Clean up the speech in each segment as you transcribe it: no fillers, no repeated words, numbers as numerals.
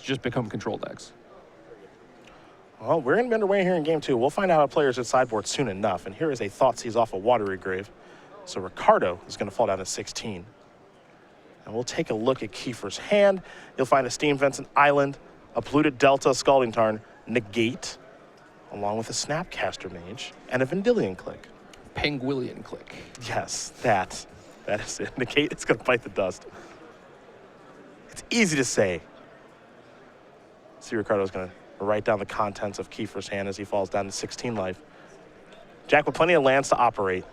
just become control decks. Well, we're going to be underway here in game 2. We'll find out how players at sideboard soon enough. And here is a Thoughtseize off a Watery Grave. So Ricardo is going to fall down to 16. And we'll take a look at Kiefer's hand. You'll find a Steam Vents, an Island, a Polluted Delta, Scalding Tarn, Negate, along with a Snapcaster Mage, and a Vendilion Click. Penguillion Click. Yes, that is it. Negate is going to bite the dust. It's easy to say. See, Ricardo's going to write down the contents of Kiefer's hand as he falls down to 16 life. Jack with plenty of lands to operate.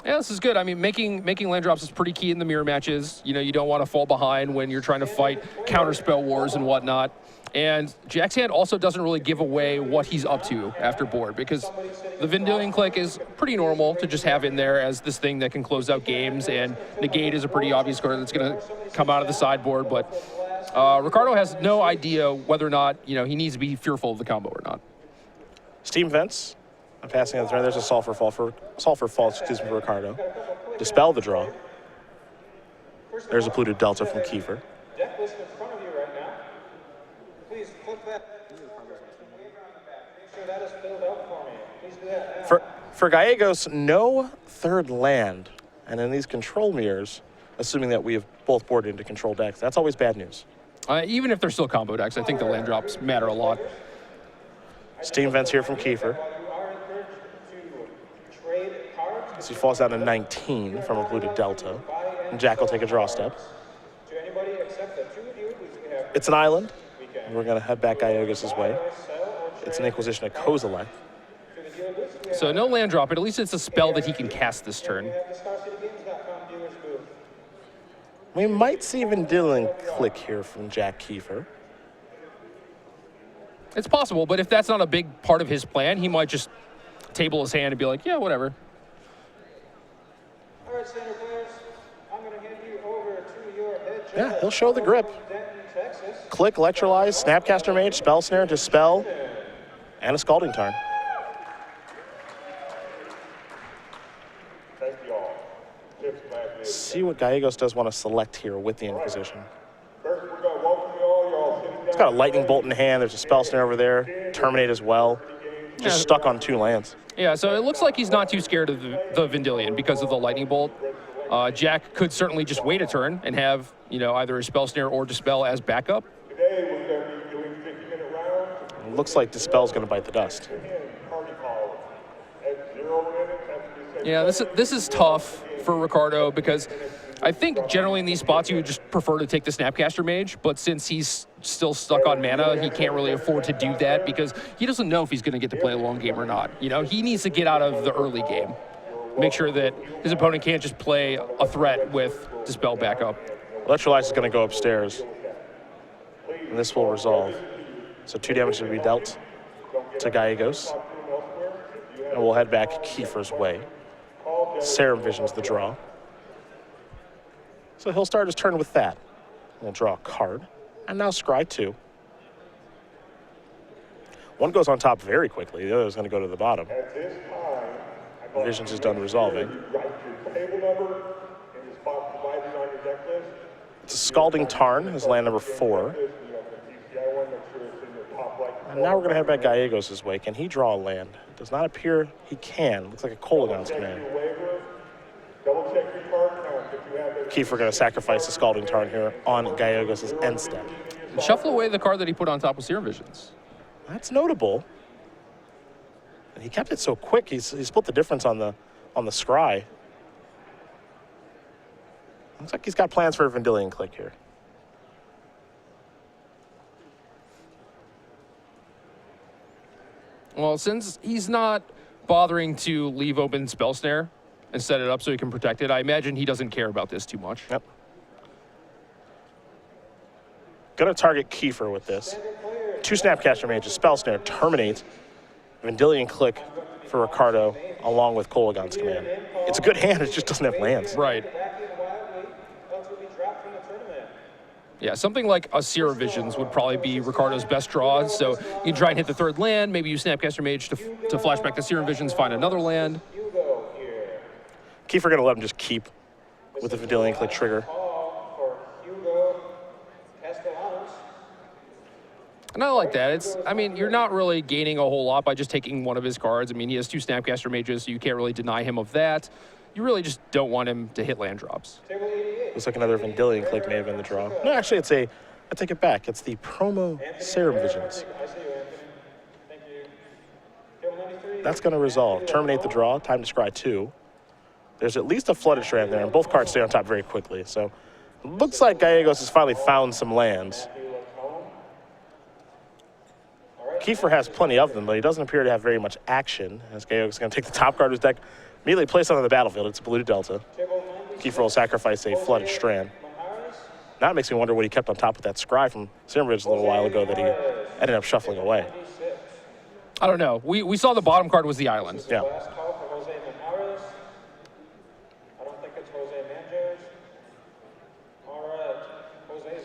Yeah, this is good. I mean, making land drops is pretty key in the mirror matches. You know, you don't want to fall behind when you're trying to fight counterspell wars and whatnot. And Jack's hand also doesn't really give away what he's up to after board, because the Vendilion Click is pretty normal to just have in there as this thing that can close out games, and Negate is a pretty obvious card that's going to come out of the sideboard. But Ricardo has no idea whether or not, you know, he needs to be fearful of the combo or not. Steam Vents. I'm passing on the turn. There's a Sulfur Fall for Ricardo. Dispel the draw. There's a Polluted Delta from Kiefer. Deck list in front of you right now. Please click that. Make sure that is filled out for me. Please do that now. For Gallegos, no third land. And in these control mirrors, assuming that we have both boarded into control decks, that's always bad news. Even if they're still combo decks, I think the land drops matter a lot. Steam Vents here from Kiefer. So he falls down to 19 from a Polluted Delta. And Jack will take a draw step. It's an Island. And we're going to head back Gallegos' way. It's an Inquisition of Kozilek. So no land drop, but at least it's a spell that he can cast this turn. We might see Vendilion Click here from Jack Kiefer. It's possible, but if that's not a big part of his plan, he might just table his hand and be like, yeah, whatever. All right, center players, I'm going to hand you over to your head judge. Yeah, he'll show the grip. Click, Electrolyze, Snapcaster Mage, Spell Snare, Dispel, and a Scalding Tarn. Thank you all. See what Gallegos does want to select here with the Inquisition. First, we're going to welcome you all. You're all sitting He's got a Lightning Bolt in hand. There's a Spell Snare over there. Terminate as well. Just stuck on 2 lands. Yeah, so it looks like he's not too scared of the Vendilion because of the Lightning Bolt. Jack could certainly just wait a turn and have, you know, either a Spell Snare or Dispel as backup. Today, we're going to be doing 50-minute rounds. It looks like Dispel's going to bite the dust. Party call at 0 minutes after you say Yeah, this is tough for Ricardo because I think generally in these spots you would just prefer to take the Snapcaster Mage, but since he's still stuck on mana, he can't really afford to do that because he doesn't know if he's going to get to play a long game or not. You know, he needs to get out of the early game. Make sure that his opponent can't just play a threat with Dispel backup. Electrolyze is going to go upstairs, and this will resolve. So 2 damage will be dealt to Gallegos, and we'll head back Kiefer's way. Serum Vision's the draw. So he'll start his turn with that. We'll draw a card, and now scry 2. One goes on top very quickly, the other is going to go to the bottom. Visions is done resolving. It's a Scalding Tarn, his land number 4. And now we're going to head back Gallegos' way. Can he draw a land? It does not appear he can. Looks like a Kolagon's command. Kiefer going to sacrifice the Scalding Tarn here on Gallegos' end step. Shuffle away the card that he put on top with Serum Visions. That's notable. And he kept it so quick. He split the difference on the scry. Looks like he's got plans for a Vendilion Click here. Well, since he's not bothering to leave open Spell Snare and set it up so he can protect it, I imagine he doesn't care about this too much. Yep. Gonna target Kiefer with this. 2 Snapcaster Mages, Spell Snare, Terminate, Vendilion Click for Ricardo, along with Kolagon's command. It's a good hand, it just doesn't have lands. Right. Yeah, something like a Serum Visions would probably be Ricardo's best draw. So you try and hit the 3rd land, maybe use Snapcaster Mage to flash back the Serum Visions, find another land. Kiefer gonna let him just keep with the Vendilion Click trigger. And I like that. I mean, you're not really gaining a whole lot by just taking one of his cards. I mean, he has 2 Snapcaster Mages, so you can't really deny him of that. You really just don't want him to hit land drops. Looks like another Vendilion Click may have been the draw. No, actually, I take it back. It's the promo Serum Visions. That's going to resolve. Terminate the draw. Time to scry 2. There's at least a Flooded Strand there, and both cards stay on top very quickly. So looks like Gallegos has finally found some lands. Kiefer has plenty of them, but he doesn't appear to have very much action. As Gallegos is going to take the top card of his deck, immediately place it on the battlefield. It's a Blue Delta. Kiefer will sacrifice a Flooded Strand. Now it makes me wonder what he kept on top of that scry from Serum Ridge a little while ago that he ended up shuffling away. I don't know. We saw the bottom card was the island. Yeah.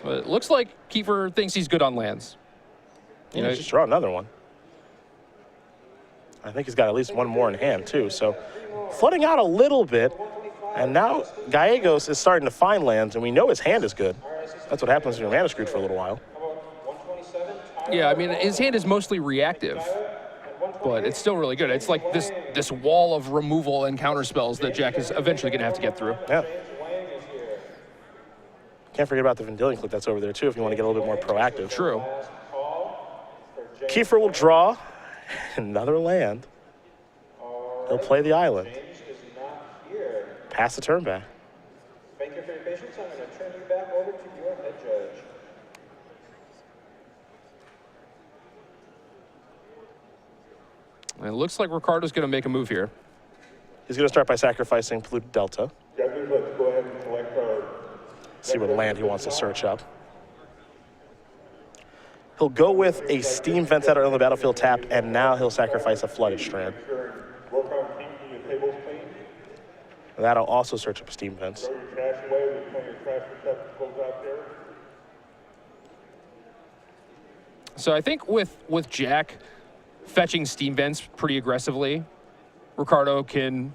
But it looks like Kiefer thinks he's good on lands. You know, just draw another one. I think he's got at least one more in hand, too. So flooding out a little bit. And now Gallegos is starting to find lands, and we know his hand is good. That's what happens when you're mana screwed for a little while. Yeah, I mean, his hand is mostly reactive, but it's still really good. It's like this wall of removal and counter spells that Jack is eventually going to have to get through. Yeah. Can't forget about the Vendilion Click that's over there, too, if you want to get a little bit more proactive. True. Kiefer will draw another land. He'll play the island. Pass the turn back. Thank you for your patience. I'm going to turn you back over to your head judge. And it looks like Ricardo's going to make a move here. He's going to start by sacrificing Polluted Delta. Judges, let's go ahead and select our... See what land he wants to search up. He'll go with a Steam Vent that are on the battlefield tapped, and now he'll sacrifice a Flooded Strand. Work on keeping your tables clean. And that'll also search up Steam Vents. Throw your trash away with one of your trash receptacles out there. So I think with Jack fetching Steam Vents pretty aggressively, Ricardo can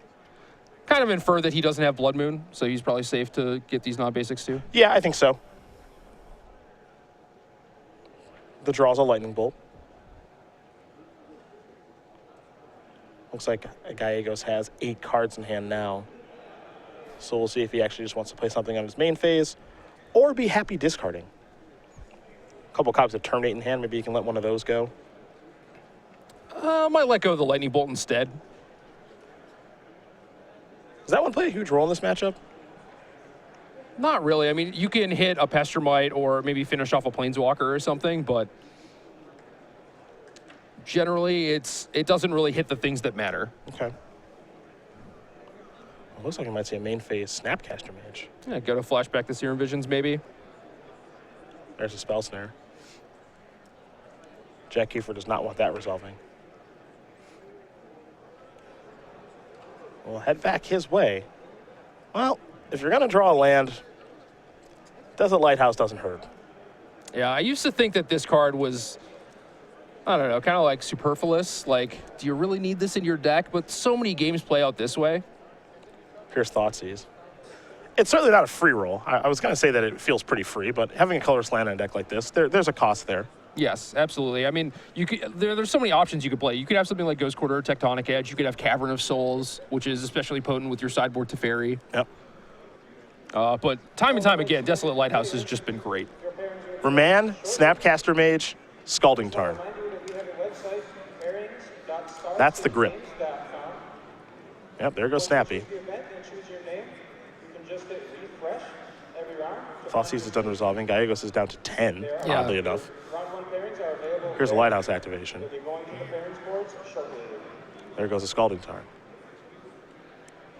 kind of infer that he doesn't have Blood Moon, so he's probably safe to get these non-basics too. Yeah, I think so. The draw's a Lightning Bolt. Looks like Gallegos has 8 cards in hand now. So we'll see if he actually just wants to play something on his main phase or be happy discarding. A couple copies of Terminate in hand, maybe you can let one of those go. Might let go of the Lightning Bolt instead. Does that one play a huge role in this matchup? Not really. I mean, you can hit a Pestermite or maybe finish off a Planeswalker or something, but generally it doesn't really hit the things that matter. Okay. Well, looks like I might see a main phase Snapcaster Mage. Yeah, go to flashback to Serum Visions maybe. There's a Spell Snare. Jack Kiefer does not want that resolving. We'll head back his way. Well, if you're going to draw a land, Desert Lighthouse doesn't hurt. Yeah, I used to think that this card was, I don't know, kind of like superfluous. Like, do you really need this in your deck? But so many games play out this way. Here's Thoughtseized. It's certainly not a free roll. I was going to say that it feels pretty free, but having a colorless land in a deck like this, there's a cost there. Yes, absolutely. I mean, you could, there's so many options you could play. You could have something like Ghost Quarter or Tectonic Edge. You could have Cavern of Souls, which is especially potent with your sideboard Teferi. Yep. But time and time again, Desolate Lighthouse has just been great. Remand, Snapcaster Mage, Scalding Tarn. That's the grip. Yep, there goes Snappy. Thoughtseized is done resolving. Gallegos is down to 10, oddly enough. Here's a Lighthouse activation. There goes a Scalding Tarn.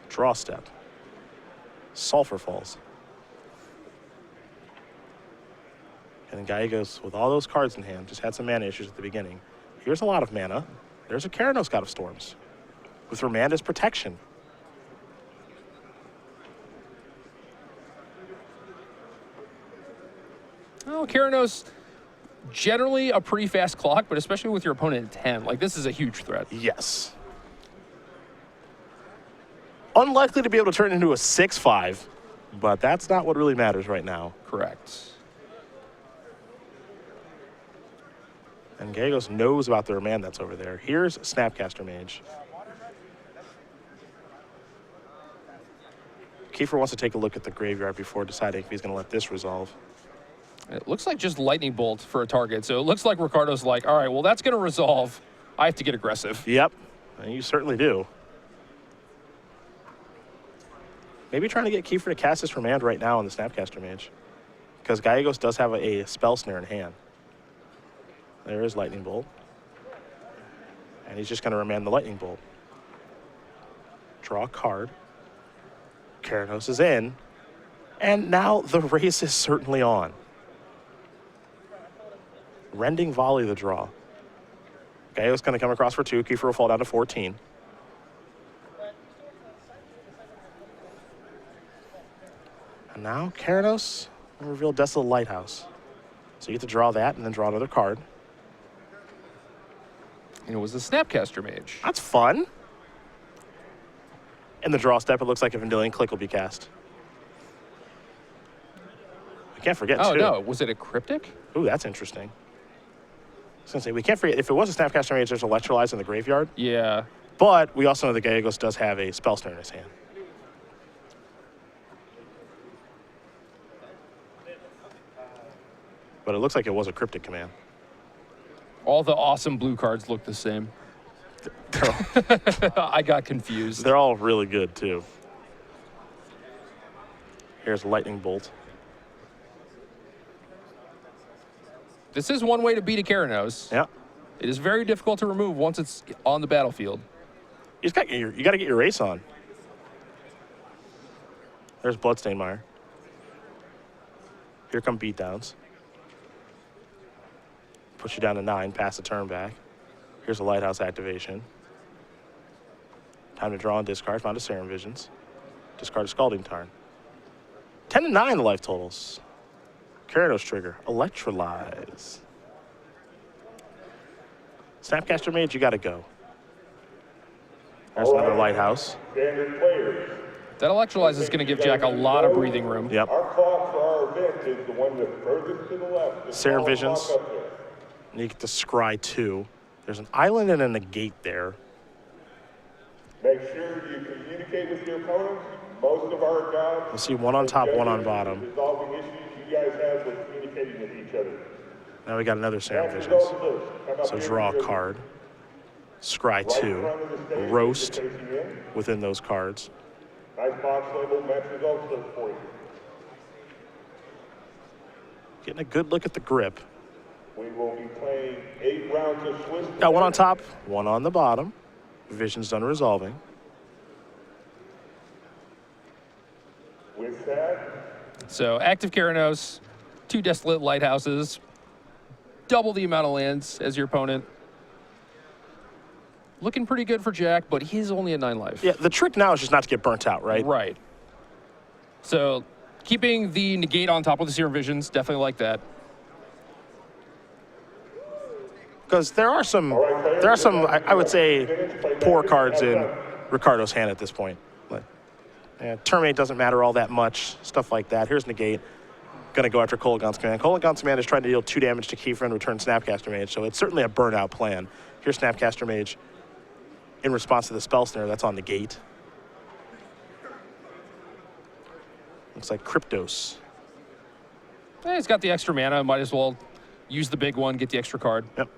Draw step. Sulfur Falls. And then Gallegos, with all those cards in hand, just had some mana issues at the beginning. Here's a lot of mana. There's a Karanos God of Storms. With Remand as protection. Oh, Karanos, generally a pretty fast clock, but especially with your opponent at 10. Like, this is a huge threat. Yes. Unlikely to be able to turn into a 6-5, but that's not what really matters right now. Correct. And Gallegos knows about the remand that's over there. Here's Snapcaster Mage. Kiefer wants to take a look at the graveyard before deciding if he's going to let this resolve. It looks like just lightning bolt for a target. So it looks like Ricardo's like, all right, well, that's going to resolve. I have to get aggressive. Yep, and you certainly do. Maybe trying to get Kiefer to cast this remand right now on the Snapcaster Mage, because Gallegos does have a spell snare in hand. There is lightning bolt. And he's just going to remand the lightning bolt. Draw a card. Karanos is in. And now the race is certainly on. Rending volley the draw. Gallegos going to come across for 2. Kiefer will fall down to 14. And now Karanos will reveal Desolate Lighthouse. So you get to draw that and then draw another card. And it was the Snapcaster Mage. That's fun. In the draw step, it looks like a Vendilion Click will be cast. I can't forget, Oh, too. no. Was it a Cryptic? Ooh, that's interesting. I was going to say, we can't forget, if it was a Snapcaster Mage, there's Electrolyze in the graveyard. Yeah. But we also know that Gallegos does have a Spell Snare in his hand. But it looks like it was a Cryptic command. All the awesome blue cards look the same. I got confused. They're all really good, too. Here's Lightning Bolt. This is one way to beat a Karanos. Yeah. It is very difficult to remove once it's on the battlefield. You got to get your race on. There's Bloodstained Mire. Here come beatdowns. Push you down to 9, pass the turn back. Here's a Lighthouse activation. Time to draw and discard. Found a Serum Visions. Discard a Scalding Tarn. 10 to 9 the life totals. Karanos trigger. Electrolyze. Snapcaster Mage, you got to go. There's another Lighthouse. Standard players. That Electrolyze is going to give Jack a lot of breathing room. Yep. Our clock for our event is the one that's furthest to the left. Just Serum follow the Visions. clock up there. And you get to scry 2. There's an island and a negate there. Make sure you communicate with your opponents. Most of our jobs. We'll see one on top, one on bottom. Resolving issues you guys have with communicating with each other. Now we got another Serum Match Visions. results first. Come up So here draw to a your card. Scry right 2. in front of the stage, Roast you're facing in. within those cards. Nice box label, match results list for you. Getting a good look at the grip. We will be playing 8 rounds of Swiss. Got one on top, one on the bottom. Vision's done resolving. With that, So active Karanos, 2 Desolate Lighthouses, double the amount of lands as your opponent. Looking pretty good for Jack, but he's only at 9 life. Yeah, the trick now is just not to get burnt out, right? Right. So keeping the negate on top of the Serum Visions, definitely like that. Because there are some, I would say, poor cards in Ricardo's hand at this point. Like, Terminate doesn't matter all that much, stuff like that. Here's negate. Going to go after Kolagon's command. Kolagon's command is trying to deal 2 damage to Kiefer and return Snapcaster Mage, so it's certainly a burnout plan. Here's Snapcaster Mage in response to the Spell Snare that's on negate. Looks like Kryptos. He's got the extra mana, might as well use the big one, get the extra card. Yep.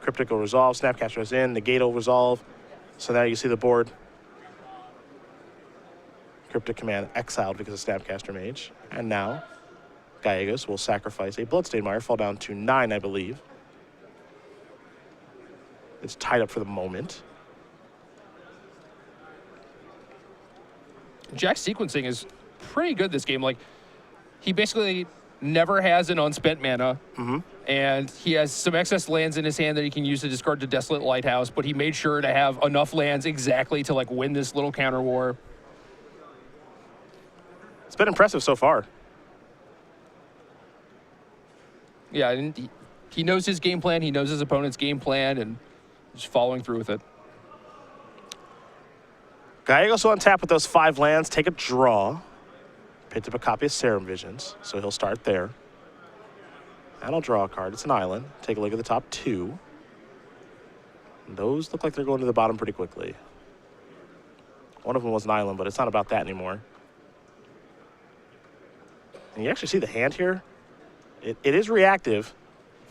Cryptic will resolve, Snapcaster is in, negate will resolve. So now you see the board. Cryptic command exiled because of Snapcaster Mage. And now, Gallegos will sacrifice a Bloodstained Mire, fall down to 9, I believe. It's tied up for the moment. Jack's sequencing is pretty good this game. Like, he basically never has an unspent mana. And he has some excess lands in his hand that he can use to discard to Desolate Lighthouse, but he made sure to have enough lands exactly to, like, win this little counter war. It's been impressive so far. Yeah, and he knows his game plan, he knows his opponent's game plan, and just following through with it. Gallegos will untap with those 5 lands, take a draw. Picked up a copy of Serum Visions, so he'll start there. And I'll draw a card. It's an island. Take a look at the top 2. Those look like they're going to the bottom pretty quickly. One of them was an island, but it's not about that anymore. And you actually see the hand here. It is reactive,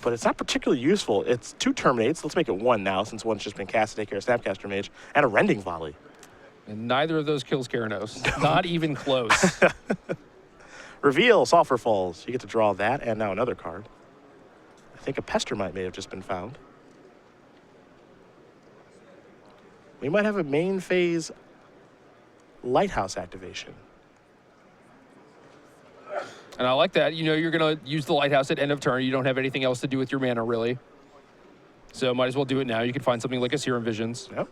but it's not particularly useful. It's 2 terminates. Let's make it 1 now, since one's just been cast to take care of Snapcaster Mage, and a rending volley. And neither of those kills Karanos. Not even close. Reveal, Sulfur Falls. You get to draw that, and now another card. I think a Pestermite may have just been found. We might have a main phase Lighthouse activation. And I like that. You know you're going to use the Lighthouse at end of turn. You don't have anything else to do with your mana, really. So might as well do it now. You can find something like a Serum Visions. Yep.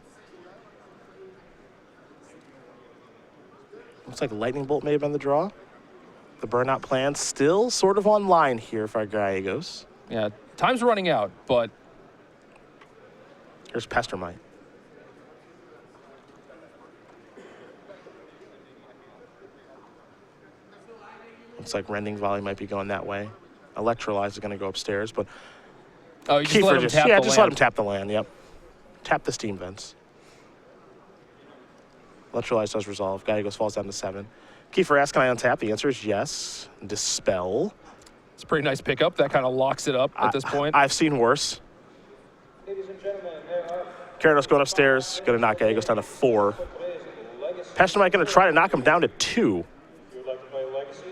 Looks like Lightning Bolt may have been the draw. The burnout plan still sort of online here for our Gallegos. Yeah, time's running out, but... Here's Pestermite. Looks like Rending Volley might be going that way. Electrolyze is going to go upstairs, but oh, you just let him tap the just land. let him tap the land, yep. Tap the Steam Vents. Electrolyze does resolve. Gallegos falls down to 7. Kiefer asks, can I untap? The answer is yes. Dispel. It's a pretty nice pickup. That kind of locks it up at this point. I've seen worse. Ladies and gentlemen, there are Karanos going upstairs. Going to knock Gallegos down to 4. today's Legacy. Pestermite going to try to knock him down to 2. If you would like to play Legacy,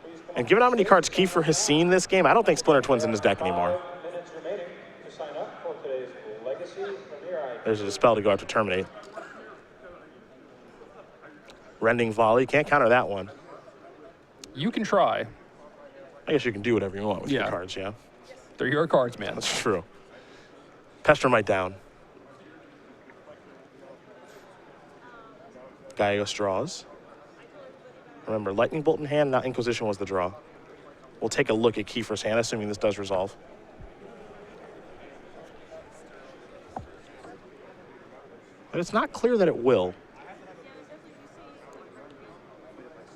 please come And given how many cards Kiefer has seen this game, I don't think Splinter Twin's in his deck anymore. 5 minutes remaining to sign up for today's Legacy Premier Eye. There's a Dispel to go out to terminate. Rending Volley. Can't counter that one. You can try. I guess you can do whatever you want with your Yeah. cards, yeah. They're your cards, man. That's true. Pestermite down. Gallegos draws. Remember, Lightning Bolt in hand, not Inquisition was the draw. We'll take a look at Kiefer's hand, assuming this does resolve. But it's not clear that it will.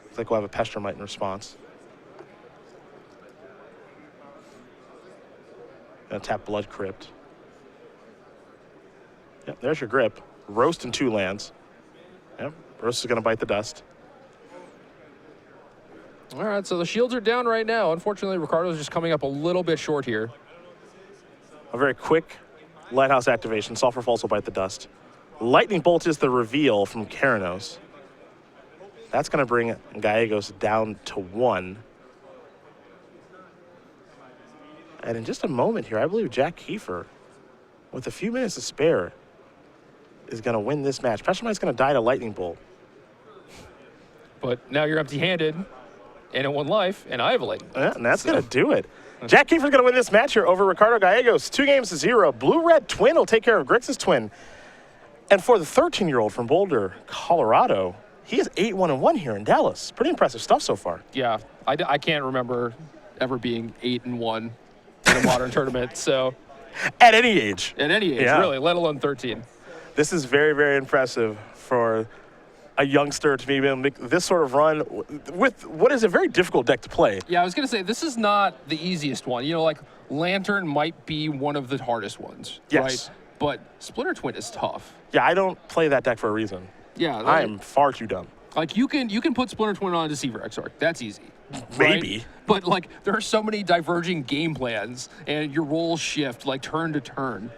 Looks like we'll have a Pestermite in response. Gonna tap Blood Crypt. Yep, there's your grip. Roast in 2 lands. Yep, Roast is gonna bite the dust. All right, so the shields are down right now. Unfortunately, Ricardo's just coming up a little bit short here. A very quick Lighthouse activation. Sulfur Falls will bite the dust. Lightning Bolt is the reveal from Karanos. That's going to bring Gallegos down to 1. And in just a moment here, I believe Jack Kiefer, with a few minutes to spare, is going to win this match. Pestermite's going to die to Lightning Bolt. But now you're empty-handed and at 1 life, and I have a Lightning. Yeah, and that's going to do it. Jack Kiefer's going to win this match here over Ricardo Gallegos. 2-0. Blue-Red Twin will take care of Grix's Twin. And for the 13-year-old from Boulder, Colorado, he is 8-1-1 here in Dallas. Pretty impressive stuff so far. Yeah, I can't remember ever being 8-1 in a modern tournament, so... At any age. At any age, Yeah. really, let alone 13. This is very, very impressive for a youngster to be able to make this sort of run with what is a very difficult deck to play. Yeah, I was going to say, this is not the easiest one. You know, like, Lantern might be one of the hardest ones, Yes. right? But Splinter Twin is tough. Yeah, I don't play that deck for a reason. Yeah. I am far too dumb. Like, you can put Splinter Twin on a Deceiver Exarch. That's easy. Maybe. Right? But, like, there are so many diverging game plans, and your roles shift, like, turn to turn.